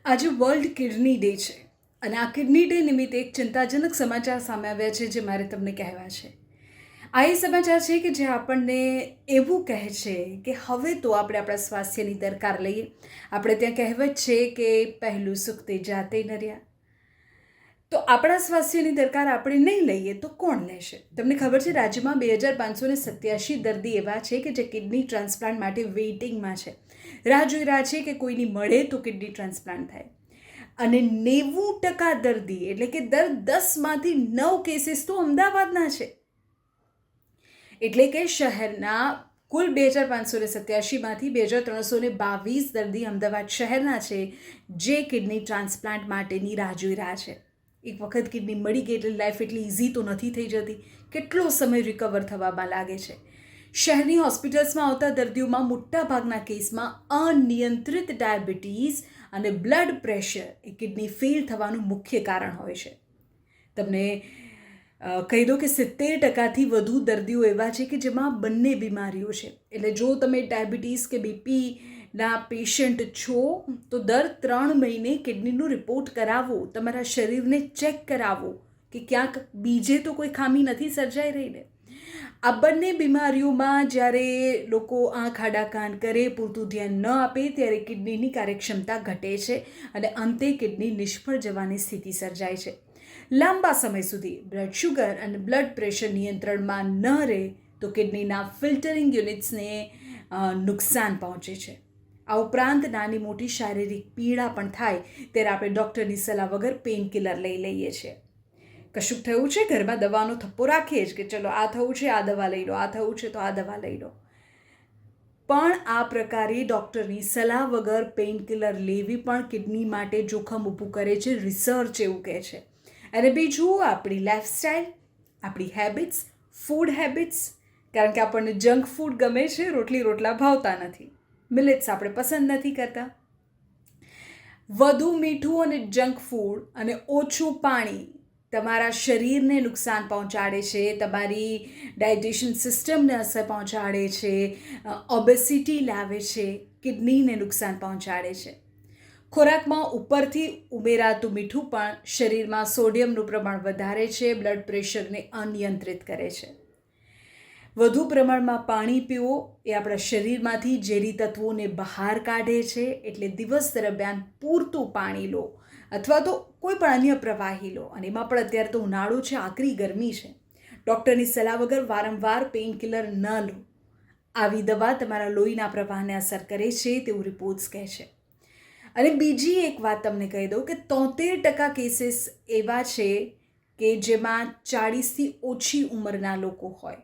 આજે world kidney day છે અને આ કિડની ડે નિમિત્તે એક ચિંતાજનક સમાચાર સામે આવ્યા છે જે મારે તમને કહેવા છે. આ એ સમાચાર છે કે જે આપણને એવું કહે છે કે હવે તો આપણે આપણા સ્વાસ્થ્યની દરકાર લઈએ. આપણે ત્યાં કહેવત છે કે પહેલું સુખ તે જાતે નર્યા. તો આપણા સ્વાસ્થ્યની દરકાર આપણે નહીં લઈએ તો કોણ લેશે? તમને ખબર છે, રાજ્યમાં 2587 દર્દી એવા છે કે જે કિડની ટ્રાન્સપ્લાન્ટ માટે વેઇટિંગમાં છે, રાહ જોઈ રહ્યા છે કે કોઈની મળે તો કિડની ટ્રાન્સપ્લાન્ટ થાય. અને 90% દર્દી એટલે કે દર 10માંથી 9 કેસીસ તો અમદાવાદના છે. એટલે કે શહેરના કુલ 2587માંથી 2322 દર્દી અમદાવાદ શહેરના છે જે કિડની ટ્રાન્સપ્લાન્ટ માટેની રાહ જોઈ રહ્યા છે. એક વખત કિડની મળી ગઈ એટલે લાઈફ એટલી ઇઝી તો નથી થઈ જતી. કેટલો સમય રિકવર થવામાં લાગે છે. શહેરની હોસ્પિટલ્સમાં આવતા દર્દીઓમાં મોટાભાગના કેસમાં અનિયંત્રિત ડાયાબિટીસ અને બ્લડ પ્રેશર એ કિડની ફેલ થવાનું મુખ્ય કારણ હોય છે. તમને કહી દો કે 70%થી વધુ દર્દીઓ એવા છે કે જેમાં બંને બીમારીઓ છે. એટલે જો તમે ડાયાબિટીસ કે બીપીના પેશન્ટ છો તો દર 3 મહિને કિડનીનો રિપોર્ટ કરાવો, તમારા શરીરને ચેક કરાવો કે ક્યાંક બીજે તો કોઈ ખામી નથી સર્જાઈ રહી ને. આ બંને બીમારીઓમાં જ્યારે લોકો આંખ આડા કાન કરે, પૂરતું ધ્યાન ન આપે ત્યારે કિડનીની કાર્યક્ષમતા ઘટે છે અને અંતે કિડની નિષ્ફળ જવાની સ્થિતિ સર્જાય છે. લાંબા સમય સુધી બ્લડ શુગર અને બ્લડ પ્રેશર નિયંત્રણમાં ન રહે તો કિડનીના ફિલ્ટરિંગ યુનિટ્સને નુકસાન પહોંચે છે. આ ઉપરાંત નાની મોટી શારીરિક પીડા પણ થાય ત્યારે આપણે ડૉક્ટરની સલાહ વગર પેઇનકિલર લઈ લઈએ છીએ. કશુંક થયું છે, ઘરમાં દવાનો થપ્પો રાખીએ જ કે ચલો આ થયું છે આ દવા લઈ લો, આ થયું છે તો આ દવા લઈ લો. પણ આ પ્રકારે ડૉક્ટરની સલાહ વગર પેઇનકિલર લેવી પણ કિડની માટે જોખમ ઊભું કરે છે, રિસર્ચ એવું કહે છે. અને બીજું આપણી લાઈફસ્ટાઈલ, આપણી હેબિટ્સ, ફૂડ હેબિટ્સ, કારણ કે આપણને જંક ફૂડ ગમે છે, રોટલી રોટલા ભાવતા નથી, મિલેટ્સ આપણે પસંદ નથી કરતા. વધુ મીઠું અને જંક ફૂડ અને ઓછું પાણી તમારા શરીરને નુકસાન પહોંચાડે છે, તમારી ડાયજેશન સિસ્ટમને અસર પહોંચાડે છે, ઓબેસિટી લાવે છે, કિડનીને નુકસાન પહોંચાડે છે. ખોરાકમાં ઉપરથી ઉમેરાતું મીઠું પણ શરીરમાં સોડિયમનું પ્રમાણ વધારે છે, બ્લડ પ્રેશરને અનિયંત્રિત કરે છે. વધુ પ્રમાણમાં પાણી પીવો એ આપણા શરીરમાંથી ઝેરી તત્વોને બહાર કાઢે છે. એટલે દિવસ દરમિયાન પૂરતું પાણી લો અથવા તો કોઈ પણ અન્ય પ્રવાહી લો. અને એમાં પણ અત્યારે તો ઉનાળો છે, આકરી ગરમી છે. ડૉક્ટરની સલાહ વગર વારંવાર પેઇનકિલર ન લો. આવી દવા તમારા લોહીના પ્રવાહને અસર કરે છે તેવું રિપોર્ટ્સ કહે છે. અને બીજી એક વાત તમને કહી દઉં કે 73% કેસીસ એવા છે કે જેમાં 40થી ઓછી ઉંમરના લોકો હોય.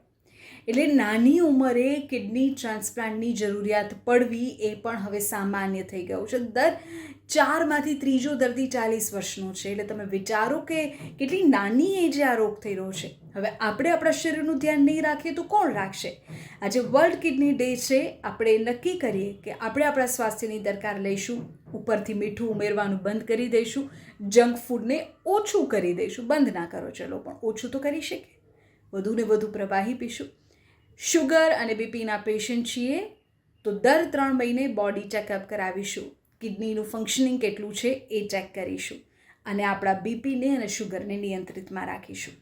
એટલે નાની ઉંમરે કિડની ટ્રાન્સપ્લાન્ટની જરૂરિયાત પડવી એ પણ હવે સામાન્ય થઈ ગયું છે. દર 4માંથી ત્રીજો દર્દી 40 વર્ષનો છે. એટલે તમે વિચારો કે કેટલી નાની એજે આ રોગ થઈ રહ્યો છે. હવે આપણે આપણા શરીરનું ધ્યાન નહીં રાખીએ તો કોણ રાખશે? આજે વર્લ્ડ કિડની ડે છે. આપણે નક્કી કરીએ કે આપણે આપણા સ્વાસ્થ્યની દરકાર લઈશું, ઉપરથી મીઠું ઉમેરવાનું બંધ કરી દઈશું, જંક ફૂડને ઓછું કરી દઈશું. બંધ ના કરો ચલો, પણ ઓછું તો કરી શકીએ. વધુને વધુ પ્રવાહી પીશું. શુગર અને બીપીના પેશન્ટ છીએ તો દર 3 મહિને બોડી ચેકઅપ કરાવીશું. કિડનીનું ફંક્શનિંગ કેટલું છે એ ચેક કરીશું અને આપણા બીપીને અને શુગરને નિયંત્રિતમાં રાખીશું.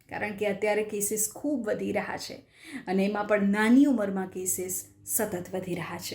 કારણ કે અત્યારે કેસીસ ખૂબ વધી રહ્યા છે અને એમાં પણ નાની ઉંમરમાં કેસીસ સતત વધી રહ્યા છે.